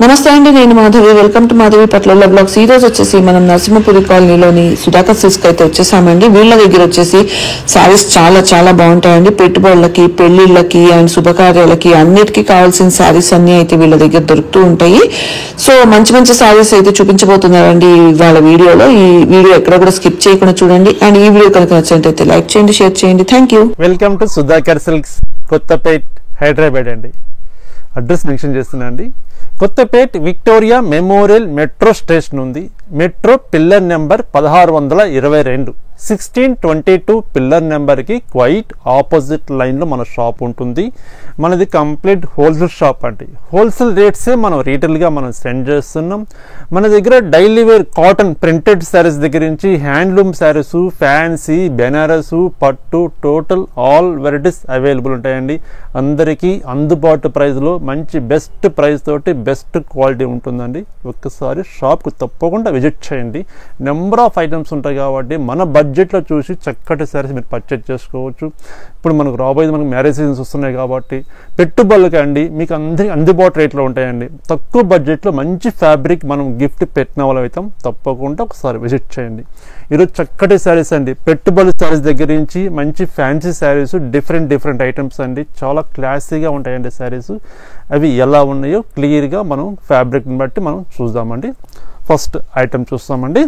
నమస్తే అండి, నేను మాధవి. వెల్కమ్ టు మాధవి పట్ల బ్లాగ్స్. ఈ రోజు వచ్చేసి మనం నరసింహపురి కాలనీలోని సుధాకర్ సిల్క్స్ అయితే వచ్చేసామండి. వీళ్ళ దగ్గర వచ్చేసి శారీస్ చాలా చాలా బాగుంటాయండి. పెట్టుబడులకి, పెళ్లిళ్ళకి అండ్ శుభకార్యాలకి అన్నిటికీ కావాల్సిన శారీస్ అన్ని అయితే వీళ్ళ దగ్గర దొరుకుతూ ఉంటాయి. సో మంచి మంచి శారీస్ అయితే చూపించబోతున్నారండి వాళ్ళ వీడియోలో. ఈ వీడియో ఎక్కడ కూడా స్కిప్ చేయకుండా చూడండి. అండ్ ఈ వీడియో కనుక నచ్చినట్లయితే లైక్ చేయండి, షేర్ చేయండి. Thank you. Welcome to Sudhakar Silks, Kothapet, Hyderabad అండి. అడ్రస్ మెన్షన్ చేస్తున్నా అండి. Kothapet Victoria memorial metro station ఉంది. మెట్రో పిల్లర్ నెంబర్ 1622 1622 పిల్లర్ నెంబర్కి క్వైట్ ఆపోజిట్ లైన్లో మన షాప్ ఉంటుంది. మనది కంప్లీట్ హోల్సేల్ షాప్ అండి. హోల్సేల్ రేట్సే మనం రీటైల్గా మనం సెండ్ చేస్తున్నాం. మన దగ్గర daily wear cotton printed saris దగ్గర నుంచి హ్యాండ్లూమ్ శారీస్, ఫ్యాన్సీ, బెనారస్, పట్టు, టోటల్ ఆల్ వెరైటీస్ అవైలబుల్ ఉంటాయండి. అందరికీ అందుబాటు ప్రైస్లో మంచి బెస్ట్ ప్రైస్ తోటి బెస్ట్ క్వాలిటీ ఉంటుందండి. ఒక్కసారి షాప్కి తప్పకుండా విజిట్ చేయండి. నెంబర్ ఆఫ్ ఐటమ్స్ ఉంటాయి కాబట్టి మన బడ్జెట్లో చూసి చక్కటి శారీస్ మీరు పర్చేజ్ చేసుకోవచ్చు. ఇప్పుడు మనకు రాబోయేది మనకు మ్యారేజ్ సీజన్స్ వస్తున్నాయి కాబట్టి పెట్టుబడులకి అండి మీకు అందరికీ అందుబాటు రేట్లో ఉంటాయండి. తక్కువ బడ్జెట్లో మంచి ఫ్యాబ్రిక్ మనం గిఫ్ట్ పెట్టిన వాళ్ళం అవుతాం. తప్పకుండా ఒకసారి విజిట్ చేయండి. ఈరోజు చక్కటి శారీస్ అండి. పెట్టుబడి శారీస్ దగ్గర నుంచి మంచి ఫ్యాన్సీ శారీస్, డిఫరెంట్ ఐటమ్స్ అండి. చాలా క్లాసీగా ఉంటాయండి శారీస్. అవి ఎలా ఉన్నాయో క్లియర్గా మనం ఫ్యాబ్రిక్ని బట్టి మనం చూద్దామండి. ఫస్ట్ ఐటమ్ చూస్తామండి.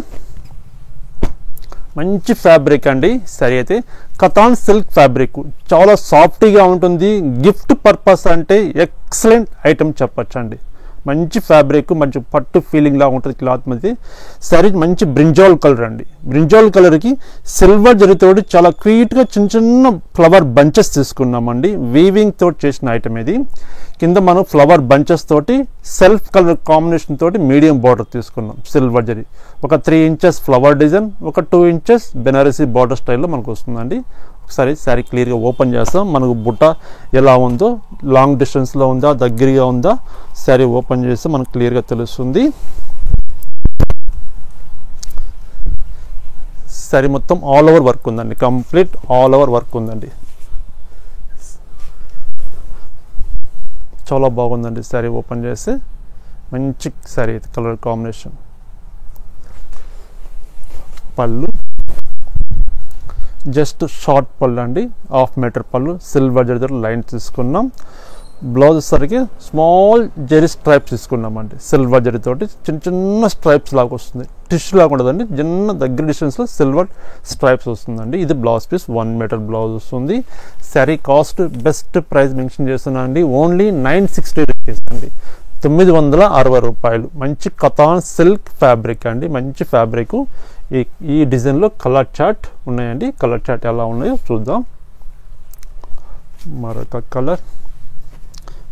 మంచి ఫ్యాబ్రిక్ అండి. సరే అయితే కథాన్ సిల్క్ ఫ్యాబ్రిక్ చాలా సాఫ్ట్గా ఉంటుంది. గిఫ్ట్ పర్పస్ అంటే ఎక్సలెంట్ ఐటమ్ చెప్పచ్చండి. మంచి ఫ్యాబ్రిక్, మంచి పట్టు ఫీలింగ్ లాగా ఉంటుంది క్లాత్ మీద. సరే మంచి బ్రింజాల్ కలర్ అండి. బ్రింజాల్ కలర్కి సిల్వర్ జరీతోటి చాలా క్యూట్గా చిన్న ఫ్లవర్ బంచెస్ తీసుకున్నామండి. వీవింగ్ తోటి చేసిన ఐటమ్ ఇది. కింద మనం ఫ్లవర్ బంచెస్ తోటి సెల్ఫ్ కలర్ కాంబినేషన్ తోటి మీడియం బార్డర్ తీసుకున్నాం. సిల్వర్ జరీ ఒక 3 ఇంచెస్ ఫ్లవర్ డిజైన్, ఒక 2 ఇంచెస్ బెనారసీ బార్డర్ స్టైల్లో మనకు వస్తుందండి. ఒకసారి శారీ క్లియర్గా ఓపెన్ చేస్తాం. మనకు బుట్ట ఎలా ఉందో, లాంగ్ డిస్టెన్స్లో ఉందా, దగ్గరగా ఉందా, శారీ ఓపెన్ చేస్తే మనకు క్లియర్గా తెలుస్తుంది. శారీ మొత్తం ఆల్ ఓవర్ వర్క్ ఉందండి. కంప్లీట్ ఆల్ ఓవర్ వర్క్ ఉందండి. చాలా బాగుందండి. శారీ ఓపెన్ చేస్తే మంచి శారీ కలర్ కాంబినేషన్. పళ్ళు జస్ట్ షార్ట్ పళ్ళు అండి, 1/2 మీటర్ పళ్ళు, సిల్వర్ జరీ లైన్ తీసుకున్నాం. బ్లౌజ్ సరికి స్మాల్ జరీ స్ట్రైప్స్ తీసుకున్నామండి. సిల్వర్ జరీతోటి చిన్న స్ట్రైప్స్ లాగా వస్తుంది. టిష్యూ లాగా ఉండదండి, చిన్న దగ్గర డిస్టెన్స్లో సిల్వర్ స్ట్రైప్స్ వస్తుందండి. ఇది బ్లౌజ్ పీస్ 1 మీటర్ బ్లౌజ్ వస్తుంది. Sari cost best price mention చేస్తున్నా అండి. ఓన్లీ 960 రూపీస్ అండి, 960 రూపాయలు. మంచి కథాన్ సిల్క్ ఫ్యాబ్రిక్ అండి. మంచి ఫ్యాబ్రిక్. ఈ డిజైన్లో కలర్ చార్ట్ ఉన్నాయండి. కలర్ చార్ట్ ఎలా ఉన్నాయో చూద్దాం. మరొక కలర్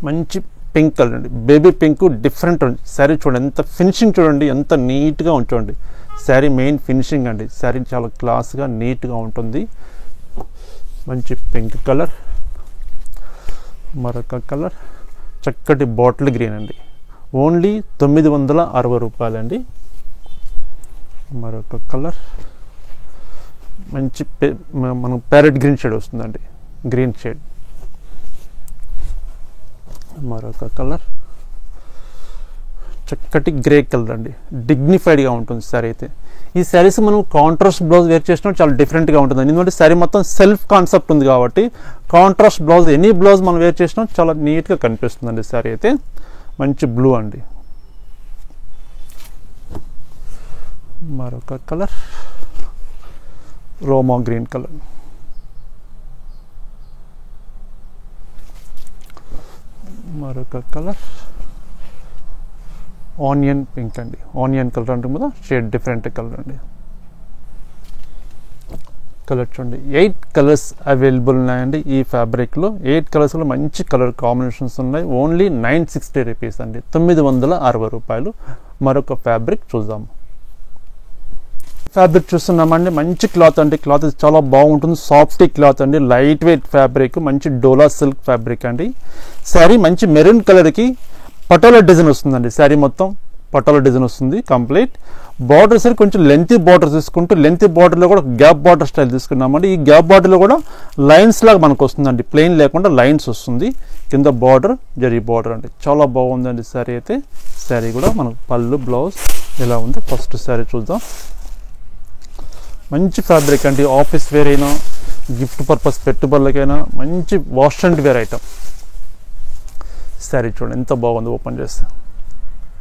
మంచి పింక్ కలర్ అండి. బేబీ పింక్ డిఫరెంట్ ఉంది. శారీ చూడండి ఎంత ఫినిషింగ్, చూడండి ఎంత నీట్గా ఉంచండి. శారీ మెయిన్ ఫినిషింగ్ అండి. శారీ చాలా క్లాస్గా నీట్గా ఉంటుంది. మంచి పింక్ కలర్. మరొక కలర్ చక్కటి బాటిల్ గ్రీన్ అండి. ఓన్లీ 960 రూపాయలండి. మరొక కలర్ మంచి మనకు ప్యారెట్ గ్రీన్ షేడ్ వస్తుందండి. Green shade. మరొక కలర్ చక్కటి గ్రే కలర్ అండి. డిగ్నిఫైడ్గా ఉంటుంది శారీ అయితే. ఈ శారీస్ మనం కాంట్రాస్ట్ బ్లౌజ్ వేర్ చేసినా చాలా డిఫరెంట్గా ఉంటుంది. ఎందుకంటే శారీ మొత్తం సెల్ఫ్ కాన్సెప్ట్ ఉంది కాబట్టి కాంట్రాస్ట్ బ్లౌజ్ ఎనీ బ్లౌజ్ మనం వేర్ చేసినా చాలా నీట్గా కనిపిస్తుందండి. శారీ అయితే మంచి బ్లూ అండి. మరొక కలర్ రోమా గ్రీన్ కలర్. మరొక కలర్ ఆనియన్ పింక్ అండి. ఆనియన్ కలర్ అంటే కదా షేడ్ డిఫరెంట్ కలర్ అండి. కలర్ చూడండి, 8 కలర్స్ అవైలబుల్ ఉన్నాయండి ఈ ఫ్యాబ్రిక్లో. 8 కలర్స్లో మంచి కలర్ కాంబినేషన్స్ ఉన్నాయి. ఓన్లీ 960 రూపీస్ అండి, 960 రూపాయలు. మరొక ఫ్యాబ్రిక్ చూద్దాము. ఫ్యాబ్రిక్ చూస్తున్నామండి. మంచి క్లాత్ అండి. క్లాత్ చాలా బాగుంటుంది. సాఫ్ట్ క్లాత్ అండి. Light weight fabric. మంచి డోలా సిల్క్ ఫ్యాబ్రిక్ అండి. శారీ మంచి మెరూన్ కలర్కి పటోలా డిజైన్ వస్తుందండి. శారీ మొత్తం పటోలా డిజైన్ వస్తుంది కంప్లీట్. బార్డర్ సరే కొంచెం లెంతీ బార్డర్ తీసుకుంటూ లెంతీ బార్డర్లో కూడా గ్యాప్ బార్డర్ స్టైల్ తీసుకున్నామండి. ఈ గ్యాప్ బార్డర్లో కూడా లైన్స్ లాగా మనకు వస్తుందండి. ప్లెయిన్ లేకుండా లైన్స్ వస్తుంది. కింద బార్డర్ జరీ బార్డర్ అండి, చాలా బాగుందండి శారీ అయితే. శారీ కూడా మనకు పళ్ళు బ్లౌజ్ ఎలా ఉందో ఫస్ట్ శారీ చూద్దాం. మంచి ఫ్యాబ్రిక్ అండి, ఆఫీస్ వేర్ అయినా గిఫ్ట్ పర్పస్ పెట్టుబడులకైనా మంచి wash and wear item. Sari చూడండి ఎంత బాగుంది, ఓపెన్ చేస్తే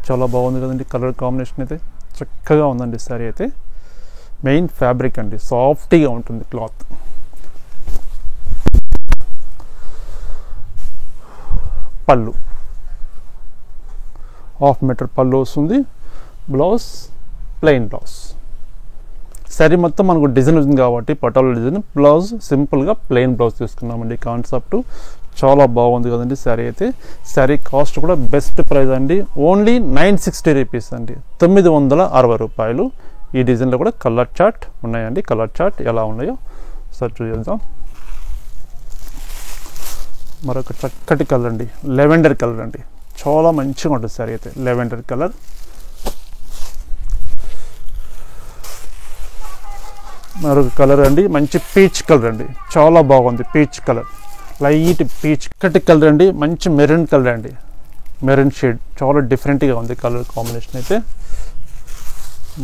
చాలా బాగుంది కదండి. కలర్ కాంబినేషన్ అయితే చక్కగా ఉందండి శారీ అయితే. మెయిన్ ఫ్యాబ్రిక్ అండి, సాఫ్ట్గా ఉంటుంది క్లాత్. పళ్ళు హాఫ్ మీటర్ పళ్ళు వస్తుంది, బ్లౌజ్ ప్లెయిన్ బ్లౌజ్. శారీ మొత్తం మనకు డిజైన్ ఉంది కాబట్టి పటోలా డిజైన్, బ్లౌజ్ సింపుల్గా ప్లెయిన్ బ్లౌజ్ తీసుకున్నామండి. కాన్సెప్ట్ చాలా బాగుంది కదండి శారీ అయితే. శారీ కాస్ట్ కూడా బెస్ట్ ప్రైస్ అండి, ఓన్లీ 960 రూపీస్ అండి, 960 రూపాయలు. ఈ డిజైన్లో కూడా కలర్ చార్ట్ ఉన్నాయండి, కలర్ చార్ట్ ఎలా ఉన్నాయో సార్ చూద్దాం. మరొక చక్కటి కలర్ అండి, లెవెండర్ కలర్ అండి, చాలా మంచిగా ఉంటుంది శారీ అయితే. లెవెండర్ కలర్, మరొక కలర్ అండి మంచి పీచ్ కలర్ అండి, చాలా బాగుంది పీచ్ కలర్, లైట్ పీచ్ కట్టి కలర్ అండి. మంచి మెరూన్ కలర్ అండి, మెరూన్ షేడ్ చాలా డిఫరెంట్గా ఉంది కలర్ కాంబినేషన్ అయితే.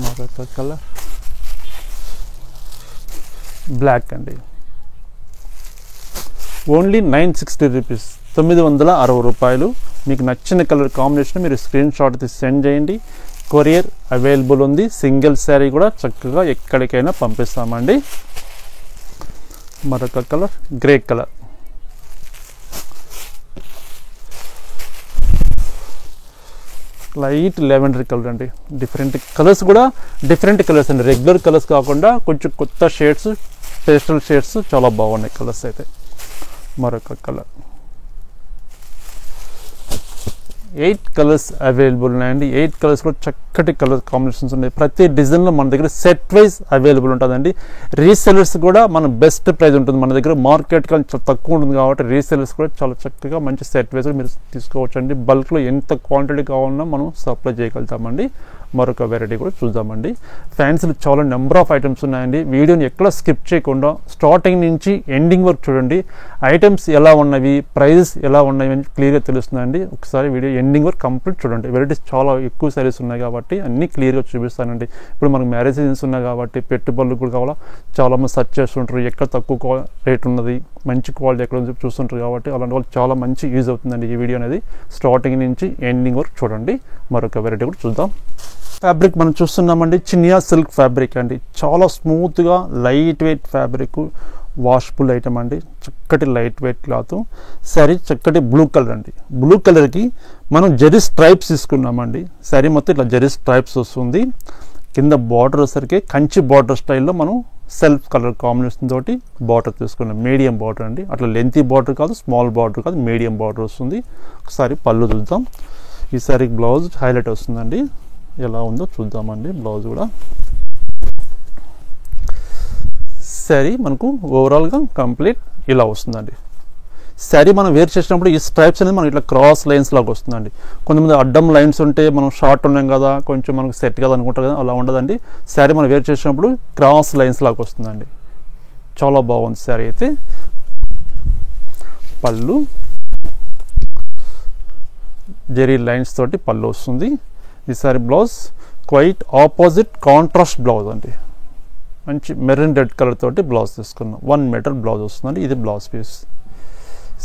మరొక కలర్ బ్లాక్ అండి, ఓన్లీ 960 రూపీస్, 960 రూపాయలు. మీకు నచ్చిన కలర్ కాంబినేషన్ మీరు స్క్రీన్ షాట్ తీసి సెండ్ చేయండి, కొరియర్ అవైలబుల్ ఉంది. సింగిల్ శారీ కూడా చక్కగా ఎక్కడికైనా పంపిస్తామండి. మరొక colour grey colour, light lavender colour అండి. డిఫరెంట్ కలర్స్ కూడా డిఫరెంట్ కలర్స్ అండి, రెగ్యులర్ కలర్స్ కాకుండా కొంచెం కొత్త షేడ్స్, పేస్టల్ షేడ్స్ చాలా బాగున్నాయి కలర్స్ అయితే. మరొక కలర్, 8 కలర్స్ అవైలబుల్ ఉన్నాయండి. 8 కలర్స్ కూడా చక్కటి కలర్ కాంబినేషన్స్ ఉన్నాయి. ప్రతి డిజైన్లో మన దగ్గర సెట్ వైజ్ అవైలబుల్ ఉంటుందండి. రీసెలర్స్ కూడా మన బెస్ట్ ప్రైస్ ఉంటుంది మన దగ్గర, మార్కెట్ కానీ చాలా తక్కువ ఉంటుంది కాబట్టి రీసెలర్స్ కూడా చాలా చక్కగా మంచి సెట్ వైజ్ మీరు తీసుకోవచ్చు అండి. బల్క్లో ఎంత క్వాంటిటీ కావాలన్నా మనం సప్లై చేయగలుగుతామండి. మరొక వెరైటీ కూడా చూద్దామండి. ఫ్యాన్సీలో చాలా నెంబర్ ఆఫ్ ఐటమ్స్ ఉన్నాయండి. వీడియోని ఎక్కడ స్కిప్ చేయకుండా స్టార్టింగ్ నుంచి ఎండింగ్ వరకు చూడండి. ఐటమ్స్ ఎలా ఉన్నవి, ప్రైజెస్ ఎలా ఉన్నవి అని క్లియర్గా తెలుస్తుందండి. ఒకసారి వీడియో ఎండింగ్ వరకు కంప్లీట్ చూడండి. వెరైటీస్ చాలా ఎక్కువ సారీస్ ఉన్నాయి కాబట్టి అన్నీ క్లియర్గా చూపిస్తానండి. ఇప్పుడు మనకు మ్యారేజ్ సీజన్స్ ఉన్నాయి కాబట్టి పెట్టుబడులు కూడా కావాలా, చాలామంది సెర్చ్ చేస్తుంటారు ఎక్కడ తక్కువ రేట్ ఉన్నది, మంచి క్వాలిటీ ఎక్కడ చూస్తుంటారు కాబట్టి అలాంటి వాళ్ళు చాలా మంచి యూజ్ అవుతుందండి ఈ వీడియో అనేది. స్టార్టింగ్ నుంచి ఎండింగ్ వరకు చూడండి. మరొక వెరైటీ కూడా చూద్దాం. ఫ్యాబ్రిక్ మనం చూస్తున్నామండి, చినియా సిల్క్ ఫ్యాబ్రిక్ అండి, చాలా స్మూత్గా light weight fabric, washable item అండి, చక్కటి లైట్ వెయిట్ క్లాత్. శారీ చక్కటి బ్లూ కలర్ అండి, బ్లూ కలర్కి మనం జరీ స్ట్రైప్స్ తీసుకున్నామండి. శారీ మొత్తం ఇట్లా జరీ స్ట్రైప్స్ వస్తుంది. కింద బార్డర్ వచ్చేసరికి కంచి బార్డర్ స్టైల్లో మనం సెల్ఫ్ కలర్ కాంబినేషన్ తోటి బార్డర్ తీసుకున్నాం. మీడియం బార్డర్ అండి, అట్లా లెంతీ బార్డర్ కాదు, స్మాల్ బార్డర్ కాదు, మీడియం బార్డర్ వస్తుంది. ఒకసారి పళ్ళు చూద్దాం. ఈ సారీ బ్లౌజ్ హైలైట్ వస్తుందండి, ఎలా ఉందో చూద్దామండి. బ్లౌజ్ కూడా శారీ మనకు ఓవరాల్గా కంప్లీట్ ఇలా వస్తుందండి. శారీ మనం వేర్ చేసినప్పుడు ఈ స్ట్రైప్స్ అనేది మనకి ఇట్లా క్రాస్ లైన్స్ లాగా వస్తుందండి. కొంతమంది అడ్డం లైన్స్ ఉంటే మనం షార్ట్ ఉన్నాం కదా కొంచెం మనకు సెట్ కదా అనుకుంటారు కదా, అలా ఉండదండి. శారీ మనం వేర్ చేసినప్పుడు క్రాస్ లైన్స్ లాగా వస్తుందండి, చాలా బాగుంది శారీ అయితే. పళ్ళు జెరీ లైన్స్ తోటి పళ్ళు వస్తుంది. ఈసారి blouse quite opposite contrast blouse అండి, మంచి మెరూన్ రెడ్ కలర్ తోటి బ్లౌజ్ తీసుకున్నాం. 1 మీటర్ బ్లౌజ్ వస్తుందండి, ఇది బ్లౌజ్ పీస్.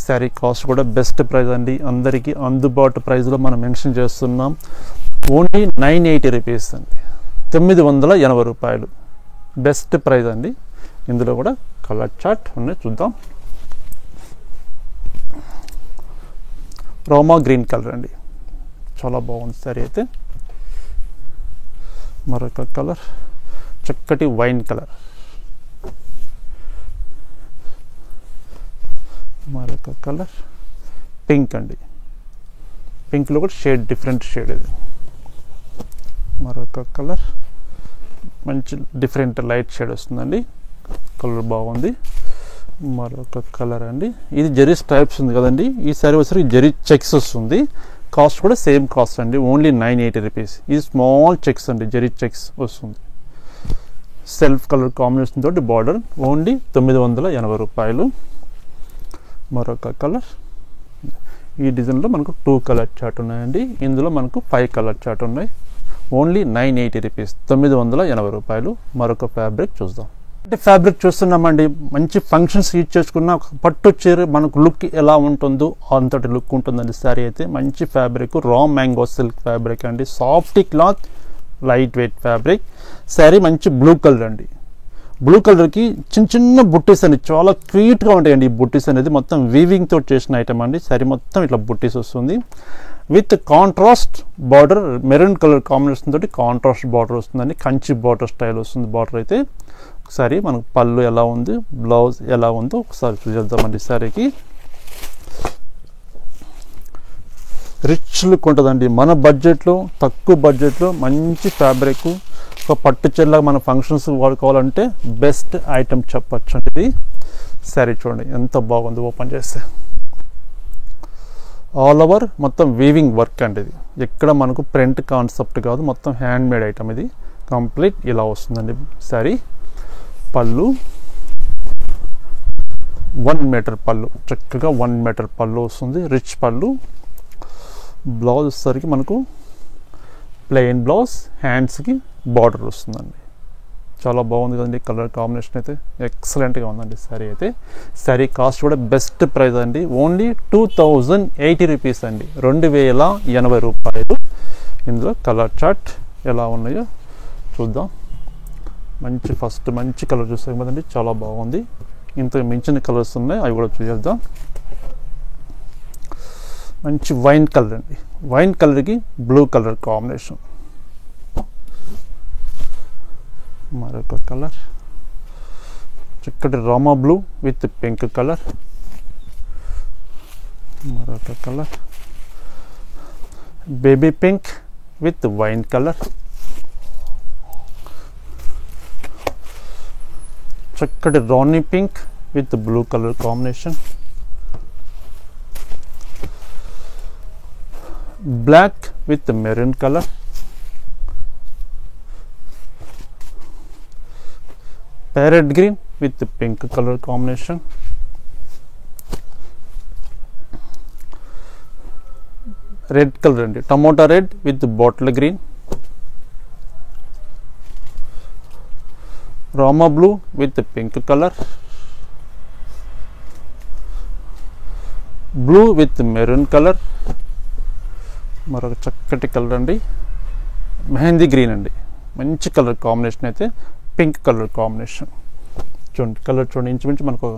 శారీ కాస్ట్ కూడా బెస్ట్ ప్రైస్ అండి, అందరికీ అందుబాటు ప్రైస్లో మనం మెన్షన్ చేస్తున్నాం. ఓన్లీ 980 రూపీస్ అండి, 980 రూపాయలు, బెస్ట్ ప్రైస్ అండి. ఇందులో కూడా కలర్ చార్ట్ ఉన్నాయి, చూద్దాం. రోమా గ్రీన్ కలర్ అండి, చాలా బాగుంది శారీ అయితే. మరొక కలర్ చక్కటి వైన్ కలర్, మరొక కలర్ పింక్ అండి, పింక్లో కూడా షేడ్ డిఫరెంట్ షేడ్ ఇది. మరొక కలర్ మంచి డిఫరెంట్ లైట్ షేడ్ వస్తుందండి, కలర్ బాగుంది. మరొక కలర్ అండి, ఇది జెరీ స్ట్రైప్స్ ఉంది కదండి, ఈ సారీ వచ్చేసరికి జెరీ చెక్స్ వస్తుంది. కాస్ట్ కూడా సేమ్ కాస్ట్ అండి, ఓన్లీ 980 రూపీస్. ఇది స్మాల్ చెక్స్ అండి, జెరీ చెక్స్ వస్తుంది. సెల్ఫ్ కలర్ కాంబినేషన్ తోటి బార్డర్, ఓన్లీ 980 రూపాయలు. మరొక కలర్ ఈ డిజైన్లో మనకు 2 కలర్ చార్ట్ ఉన్నాయండి. ఇందులో మనకు 5 కలర్ చార్ట్ ఉన్నాయి. ఓన్లీ 980 రూపీస్, 980 రూపాయలు. మరొక ఫ్యాబ్రిక్ చూద్దాం. అంటే ఫ్యాబ్రిక్ చూస్తున్నామండి. మంచి ఫంక్షన్స్ యూజ్ చేసుకున్న పట్టు చీర మనకు లుక్ ఎలా ఉంటుందో అంతటి లుక్ ఉంటుందండి. శారీ అయితే మంచి fabric, raw mango silk fabric అండి. Soft cloth, light weight fabric. Sari మంచి బ్లూ కలర్ అండి. బ్లూ కలర్కి చిన్న చిన్న బుట్టీస్ అండి, చాలా క్యూట్గా ఉంటాయండి. ఈ బుట్టీస్ అనేది మొత్తం వీవింగ్ తోటి చేసిన ఐటమ్ అండి. శారీ మొత్తం ఇట్లా బుట్టీస్ వస్తుంది. With contrast border, maroon colour combination తోటి కాంట్రాస్ట్ బార్డర్ వస్తుందండి. కంచి బార్డర్ స్టైల్ వస్తుంది బార్డర్ అయితే. ఒకసారి మనకు పళ్ళు ఎలా ఉంది, బ్లౌజ్ ఎలా ఉందో ఒకసారి చూసేద్దామండి. శారీకి రిచ్ లుక్ ఉంటుందండి. మన బడ్జెట్లో, తక్కువ బడ్జెట్లో మంచి ఫ్యాబ్రిక్. ఒక పట్టు చీరలాగా మన ఫంక్షన్స్ వాడుకోవాలంటే బెస్ట్ ఐటమ్ చెప్పచ్చు అండి ఇది. శారీ చూడండి ఎంత బాగుంది. ఓపెన్ చేస్తే ఆల్ ఓవర్ మొత్తం వీవింగ్ వర్క్ అండి. ఇది ఎక్కడ మనకు ప్రింట్ కాన్సెప్ట్ కాదు, మొత్తం హ్యాండ్ మేడ్ ఐటమ్ ఇది. కంప్లీట్ ఇలా వస్తుందండి శారీ. పళ్ళు 1 మీటర్ పళ్ళు, చక్కగా 1 మీటర్ పళ్ళు వస్తుంది. రిచ్ పళ్ళు. బ్లౌజ్ వచ్చేసరికి మనకు ప్లెయిన్ బ్లౌజ్, హ్యాండ్స్కి బార్డర్ వస్తుందండి. చాలా బాగుంది కదండి. కలర్ కాంబినేషన్ అయితే ఎక్సలెంట్గా ఉందండి శారీ అయితే. శారీ కాస్ట్ కూడా బెస్ట్ ప్రైస్ అండి. ఓన్లీ 2080 రూపీస్ అండి, 2080 రూపాయలు. ఇందులో కలర్ చార్ట్ ఎలా ఉన్నాయో చూద్దాం. ఫస్ట్ మంచి కలర్ చూస్తాం కదండి, చాలా బాగుంది. ఇంత మించిన కలర్స్ ఉన్నాయి, అవి కూడా చూసేద్దాం. మంచి వైన్ కలర్ అండి. వైన్ కలర్కి బ్లూ కలర్ కాంబినేషన్. మరొక కలర్ చక్కటి Rama blue with pink colour. మరొక colour baby pink with wine colour. చక్కటి rani pink with blue colour combination. Black with maroon colour. Parrot green with pink colour combination. Red colour అండి, tomato red with bottle green. Rama blue with pink colour. Blue with maroon colour. మరొక చక్కటి colour అండి, mehndi green అండి. మంచి colour combination అయితే pink colour combination. చూడండి colour చూడండి, ఇంచుమించు మనకు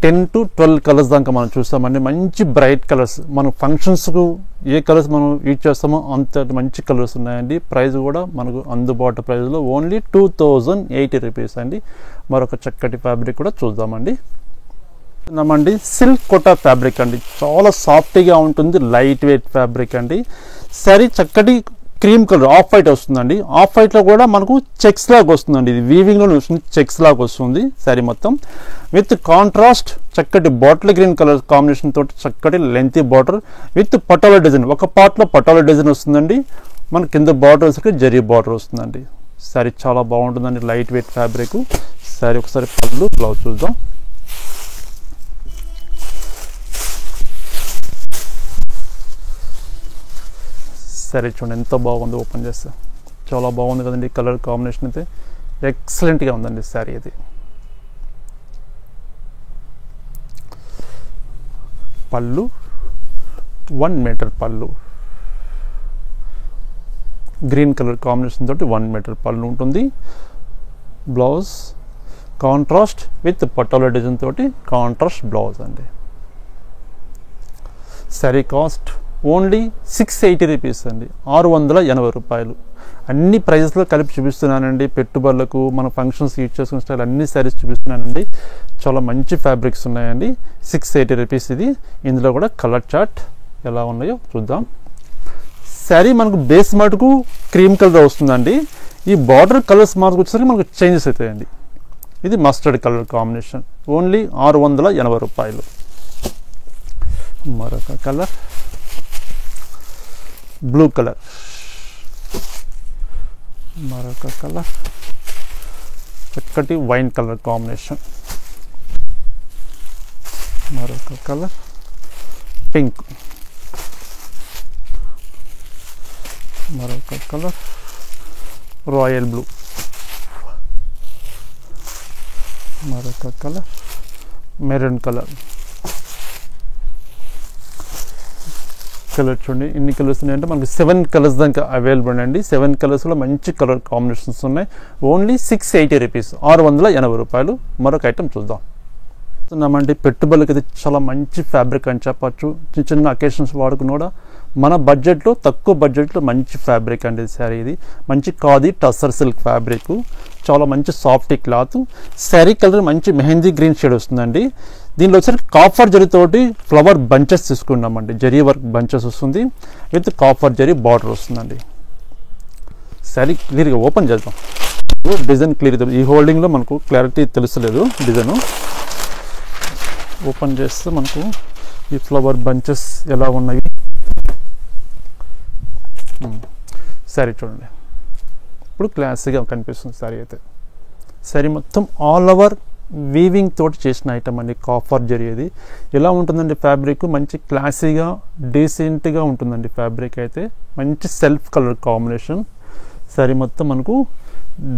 10 to 12 కలర్స్ దాకా మనం చూస్తామండి. మంచి బ్రైట్ కలర్స్. మన ఫంక్షన్స్కు ఏ కలర్స్ మనం యూజ్ చేస్తామో అంత మంచి కలర్స్ ఉన్నాయండి. ప్రైస్ కూడా మనకు అందుబాటు ప్రైస్లో ఓన్లీ 2080 రూపీస్ అండి. మరొక చక్కటి ఫ్యాబ్రిక్ కూడా చూద్దామండి. సిల్క్ కోటా ఫ్యాబ్రిక్ అండి. చాలా సాఫ్ట్గా ఉంటుంది, లైట్ వెయిట్ ఫ్యాబ్రిక్ అండి. సరే చక్కటి క్రీమ్ కలర్, ఆఫ్ వైట్ వస్తుందండి. ఆఫ్ వైట్లో కూడా మనకు చెక్స్ లాగా వస్తుందండి. ఇది వీవింగ్లో వస్తుంది, చెక్స్ లాగా వస్తుంది శారీ మొత్తం. విత్ కాంట్రాస్ట్ చక్కటి బాటిల్ గ్రీన్ కలర్ కాంబినేషన్ తోటి చక్కటి lengthy border with patola design. ఒక పార్ట్లో పటోలా డిజైన్ వస్తుందండి. మన కింద బార్డర్ వచ్చి జరీ బార్డర్ వస్తుందండి. శారీ చాలా బాగుంటుందండి, లైట్ వెయిట్ ఫ్యాబ్రిక్. శారీ ఒకసారి పళ్ళు, బ్లౌజ్ చూద్దాం. సరే చూడండి ఎంత బాగుంది. ఓపెన్ చేస్తే చాలా బాగుంది కదండి. కలర్ కాంబినేషన్ అయితే ఎక్సలెంట్గా ఉందండి శారీ అది. పళ్ళు 1 మీటర్ పళ్ళు, గ్రీన్ కలర్ కాంబినేషన్ తోటి 1 మీటర్ పళ్ళు ఉంటుంది. Blouse contrast with patola design తోటి కాంట్రాస్ట్ బ్లౌజ్ అండి. శారీ కాస్ట్ ఓన్లీ 680 రూపీస్ అండి, 680 రూపాయలు. అన్ని ప్రైజెస్లో కలిపి చూపిస్తున్నానండి. పెట్టుబడులకు, మన ఫంక్షన్స్ యూజ్ చేసుకునే స్టైల్ అన్ని శారీస్ చూపిస్తున్నానండి. చాలా మంచి ఫ్యాబ్రిక్స్ ఉన్నాయండి. 680 రూపీస్ ఇది. ఇందులో కూడా కలర్ చార్ట్ ఎలా ఉన్నాయో చూద్దాం. శారీ మనకు బేస్ మటుకు క్రీమ్ కలర్ వస్తుందండి. ఈ బార్డర్ కలర్స్ మార్క్ వచ్చేసరికి మనకు చేంజెస్ అవుతాయండి. ఇది మస్టర్డ్ కలర్ కాంబినేషన్. ఓన్లీ 680 రూపాయలు. మరొక కలర్ బ్లూ కలర్. మరొక కలర్ చక్కటి వైన్ కలర్ కాంబినేషన్. మరొక కలర్ పింక్. మరొక కలర్ రాయల్ బ్లూ, మరొక కలర్ మెరూన్ కలర్. కలర్ చూడండి ఎన్ని కలర్స్ ఉన్నాయంటే మనకి 7 కలర్స్ దాకా అవైలబుల్ అండి. 7 కలర్స్లో మంచి కలర్ కాంబినేషన్స్ ఉన్నాయి. ఓన్లీ 680 రూపీస్, 680 రూపాయలు. మరొక ఐటమ్ చూద్దాం. చూస్తున్నామండి పెట్టుబడులకి అయితే చాలా మంచి ఫ్యాబ్రిక్ అని చెప్పచ్చు. చిన్న చిన్న అకేషన్స్ వాడుకుని కూడా మన బడ్జెట్లో, తక్కువ బడ్జెట్లో మంచి ఫ్యాబ్రిక్ అండి శారీ. ఇది మంచి ఖాదీ టస్సర్ సిల్క్ ఫ్యాబ్రిక్, చాలా మంచి సాఫ్ట్ క్లాత్. శారీ కలర్ మంచి మెహందీ గ్రీన్ షేడ్ వస్తుందండి. దీనిలో వచ్చి కాపర్ జరీతోటి ఫ్లవర్ బంచెస్ తీసుకున్నామండి. జరీ వర్క్ బంచెస్ వస్తుంది విత్ కాపర్ జరీ బార్డర్ వస్తుందండి. శారీ క్లియర్గా ఓపెన్ చేద్దాం. డిజైన్ క్లియర్, ఈ హోల్డింగ్లో మనకు క్లారిటీ తెలుసలేదు. డిజైన్ ఓపెన్ చేస్తే మనకు ఈ ఫ్లవర్ బంచెస్ ఎలా ఉన్నాయి. శారీ చూడండి ఇప్పుడు క్లాసీగా కనిపిస్తుంది శారీ అయితే. శారీ మొత్తం ఆల్ ఓవర్ వీవింగ్ తోటి చేసిన ఐటమ్ అండి. కాపర్ జరీ అది ఎలా ఉంటుందండి ఫ్యాబ్రిక్, మంచి క్లాసీగా డీసెంట్గా ఉంటుందండి ఫ్యాబ్రిక్ అయితే. మంచి సెల్ఫ్ కలర్ కాంబినేషన్. శారీ మొత్తం మనకు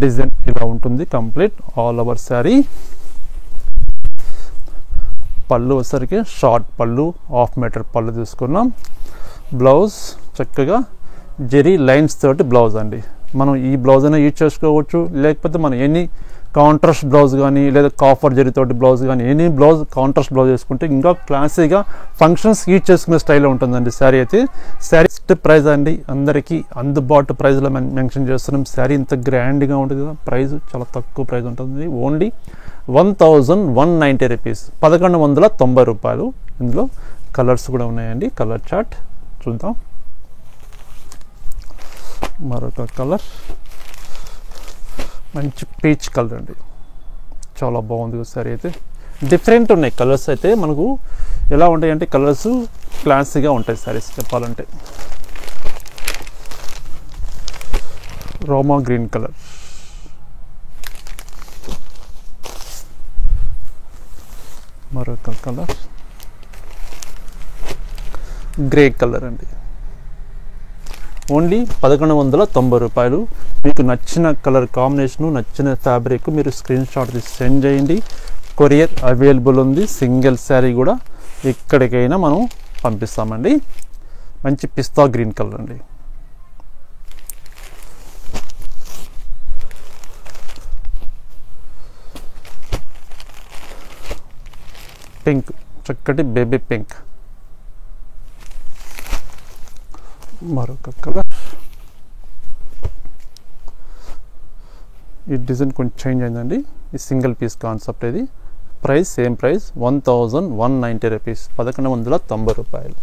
డిజైన్ ఇలా ఉంటుంది కంప్లీట్ ఆల్ ఓవర్ శారీ. పళ్ళు వచ్చేసరికి షార్ట్ పళ్ళు, 1/2 మీటర్ పళ్ళు తీసుకున్నాం. బ్లౌజ్ చక్కగా జెరీ లైన్స్ తోటి బ్లౌజ్ అండి. మనం ఈ బ్లౌజ్ అయినా యూజ్ చేసుకోవచ్చు, లేకపోతే మనం ఎనీ కాంట్రాస్ట్ బ్లౌజ్ కానీ లేదా కాపర్ జరీతోటి బ్లౌజ్ కానీ ఎనీ బ్లౌజ్ కాంట్రాస్ట్ బ్లౌజ్ వేసుకుంటే ఇంకా క్లాసీగా ఫంక్షన్స్ యూజ్ చేసుకునే స్టైల్లో ఉంటుందండి శారీ అయితే. శారీ ప్రైస్ అండి అందరికీ అందుబాటు ప్రైస్లో మెన్షన్ చేస్తున్నాం. శారీ ఇంత గ్రాండ్గా ఉంటుంది కదా, ప్రైస్ చాలా తక్కువ ప్రైస్ ఉంటుంది. ఓన్లీ 1190 రూపీస్, 1190 రూపాయలు. ఇందులో కలర్స్ కూడా ఉన్నాయండి. కలర్ చార్ట్ చూద్దాం. మరొక కలర్ మంచి పీచ్ కలర్ అండి, చాలా బాగుంది సారీ అయితే. డిఫరెంట్ ఉన్నాయి కలర్స్ అయితే. మనకు ఎలా ఉంటాయంటే కలర్స్ క్లాసీగా ఉంటాయి సారీస్ చెప్పాలంటే. రోమా గ్రీన్ కలర్, మరొక కలర్ గ్రే కలర్ అండి. ఓన్లీ 1190 రూపాయలు. మీకు నచ్చిన కలర్ కాంబినేషను, నచ్చిన ఫ్యాబ్రిక్ మీరు స్క్రీన్ షాట్ తీసి సెండ్ చేయండి. కొరియర్ అవైలబుల్ ఉంది. సింగిల్ శారీ కూడా ఎక్కడికైనా మనం పంపిస్తామండి. మంచి పిస్తా గ్రీన్ కలర్ అండి. పింక్, చక్కటి బేబీ పింక్. మరొక కలర్. ఈ డిజైన్ కొంచెం చేంజ్ అయిందండి. ఈ సింగిల్ పీస్ కాన్సెప్ట్ ఇది. ప్రైస్ సేమ్ ప్రైస్ 1190 రూపీస్, 1190 రూపాయలు.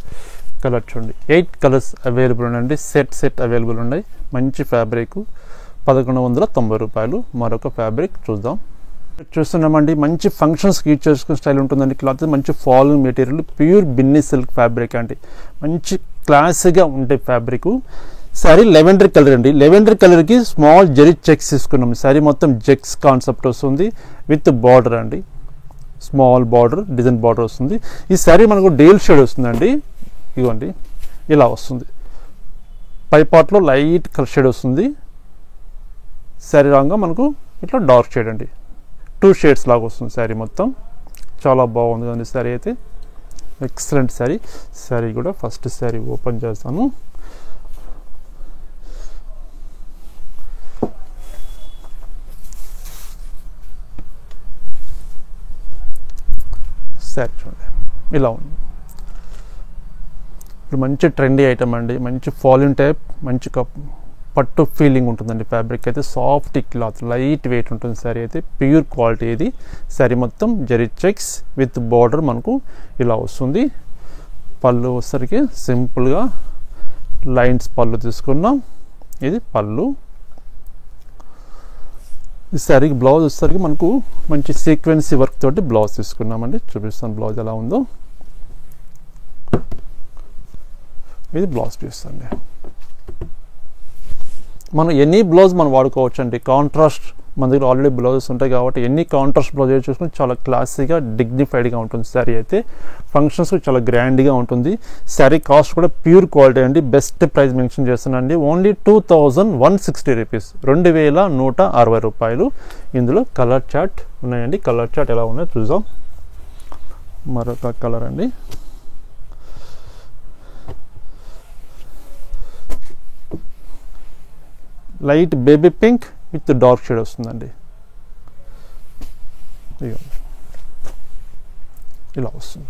కలర్ చూడండి 8 కలర్స్ అవైలబుల్ ఉండండి. సెట్ అవైలబుల్ ఉన్నాయి. మంచి ఫ్యాబ్రిక్ 1190 రూపాయలు. మరొక ఫ్యాబ్రిక్ చూద్దాం. చూస్తున్నామండి మంచి ఫంక్షన్స్కి యూజ్ చేసుకునే స్టైల్ ఉంటుందండి. క్లాత్ మంచి falling material, pure Binny silk fabric అండి. మంచి క్లాసీగా ఉండే ఫ్యాబ్రిక్. శారీ లెవెండర్ కలర్ అండి. లెవెండర్ కలర్కి స్మాల్ జెరీ చెక్స్ తీసుకున్నాం. శారీ మొత్తం చెక్స్ కాన్సెప్ట్ వస్తుంది విత్ బార్డర్ అండి. స్మాల్ బార్డర్, డిజైన్ బార్డర్ వస్తుంది. ఈ శారీ మనకు డేల్ షేడ్ వస్తుందండి. ఇదిగోండి ఇలా వస్తుంది. పై పార్ట్లో లైట్ కలర్ షేడ్ వస్తుంది. శారీ రాగా మనకు ఇట్లా డార్క్ షేడ్ అండి. 2 షేడ్స్ లాగా వస్తుంది శారీ మొత్తం. చాలా బాగుంది కదండి శారీ అయితే. ఎక్సలెంట్ శారీ. శారీ కూడా ఫస్ట్ శారీ ఓపెన్ చేస్తాను. శారీ చూడండి ఇలా ఉంది. ఇప్పుడు మంచి ట్రెండీ ఐటమ్ అండి. మంచి ఫాలిన్ టైప్, మంచి పట్టు ఫీలింగ్ ఉంటుందండి. ఫ్యాబ్రిక్ అయితే సాఫ్ట్ క్లాత్, లైట్ వెయిట్ ఉంటుంది శారీ అయితే. ప్యూర్ క్వాలిటీ ఇది. శారీ మొత్తం జరీ చెక్స్ విత్ బార్డర్ మనకు ఇలా వస్తుంది. పళ్ళు వచ్చేసరికి సింపుల్గా లైన్స్ పళ్ళు తీసుకున్నాం. ఇది పళ్ళు. ఈ శారీకి బ్లౌజ్ వచ్చేసరికి మనకు మంచి సీక్వెన్సీ వర్క్ తోటి బ్లౌజ్ తీసుకున్నామండి. చూపిస్తాను బ్లౌజ్ ఎలా ఉందో. ఇది బ్లౌజ్ పీస్ అండి. మనం ఎనీ బ్లౌజ్ మనం వాడుకోవచ్చు అండి. కాంట్రాస్ట్ మన దగ్గర ఆల్రెడీ బ్లౌజెస్ ఉంటాయి కాబట్టి ఎన్ని కాంట్రాస్ట్ బ్లౌజ్ చూసుకుని చాలా క్లాసీగా డిగ్నిఫైడ్గా ఉంటుంది శారీ అయితే. ఫంక్షన్స్కి చాలా గ్రాండ్గా ఉంటుంది. శారీ కాస్ట్ కూడా ప్యూర్ క్వాలిటీ అండి. బెస్ట్ ప్రైస్ మెన్షన్ చేస్తున్నానండి. ఓన్లీ 2160 రూపీస్, 2160 రూపాయలు. ఇందులో కలర్ చార్ట్ ఉన్నాయండి. కలర్ చార్ట్ ఎలా ఉన్నాయో చూద్దాం. మరొక కలర్ అండి, light baby pink with dark shade వస్తుందండి. ఇలా వస్తుంది.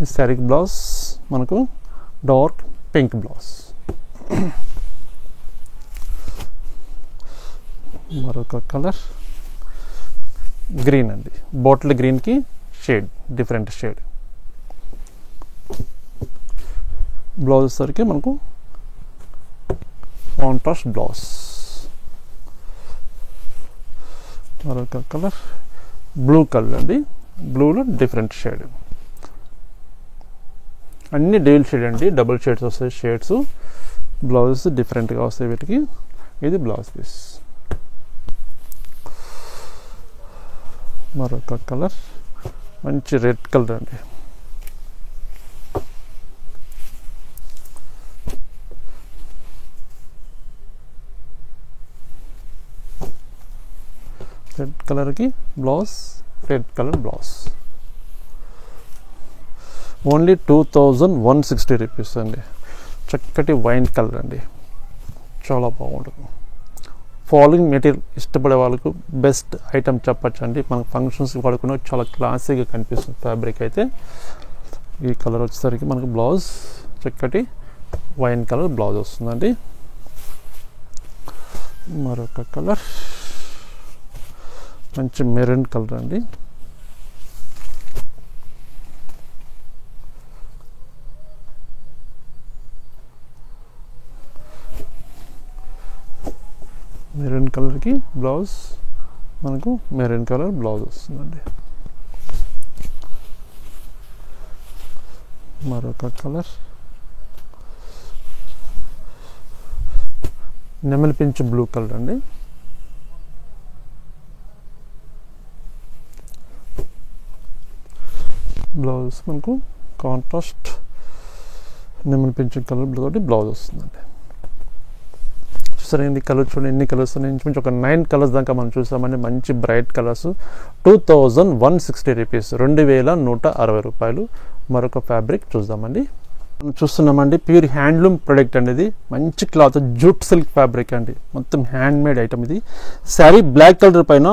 ఈ శారీకి బ్లౌజ్ మనకు డార్క్ పింక్ బ్లౌజ్. మరొక కలర్ గ్రీన్ అండి. బాటిల్ గ్రీన్కి షేడ్, డిఫరెంట్ షేడ్. బ్లౌజ్ సరికి మనకు కాంట్రాస్ట్ బ్లౌజ్. మరొక కలర్ బ్లూ కలర్ అండి. బ్లూలో డిఫరెంట్ షేడ్. అన్ని డబుల్ షేడ్ అండి, డబుల్ షేడ్స్ వస్తాయి షేడ్స్. బ్లౌజెస్ డిఫరెంట్గా వస్తాయి వీటికి. ఇది బ్లౌజ్ పీస్. మరొక కలర్ మంచి రెడ్ కలర్ అండి. రెడ్ కలర్కి blouse, red colour blouse. Only 2160 rupees అండి. చక్కటి వైన్ కలర్ అండి, చాలా బాగుంటుంది. ఫాలోయింగ్ మెటీరియల్ ఇష్టపడే వాళ్ళకు బెస్ట్ ఐటమ్ చెప్పచ్చు అండి. మనకు ఫంక్షన్స్కి వాడుకునే చాలా క్లాసీగా కనిపిస్తుంది ఫ్యాబ్రిక్ అయితే. ఈ కలర్ వచ్చేసరికి మనకు బ్లౌజ్ చక్కటి వైన్ కలర్ బ్లౌజ్ వస్తుందండి. మరొక కలర్ మంచి మెరూన్ కలర్ అండి. మెరూన్ కలర్కి బ్లౌజ్ మనకు మెరూన్ కలర్ బ్లౌజ్ వస్తుందండి. మరొక కలర్ నెమలి పించ్ బ్లూ కలర్ అండి. బ్లౌజ్ మనకు కాంట్రాస్ట్ నెమలి పించ్ కలర్ తోటి బ్లౌజ్ వస్తుందండి. సరే అండి, కలర్ చూడండి ఎన్ని కలర్స్ ఉన్నాయి. ఇంచుమించు ఒక 9 కలర్స్ దాకా మనం చూసామండి. మంచి బ్రైట్ కలర్స్. 2160 రూపీస్, 2160 రూపాయలు. మరొక ఫ్యాబ్రిక్ చూద్దామండి. మనం చూస్తున్నామండి ప్యూర్ హ్యాండ్లూమ్ ప్రొడక్ట్ అండి. ఇది మంచి క్లాత్, జూట్ సిల్క్ ఫ్యాబ్రిక్ అండి. మొత్తం హ్యాండ్ మేడ్ ఐటమ్ ఇది. శారీ బ్లాక్ కలర్ పైన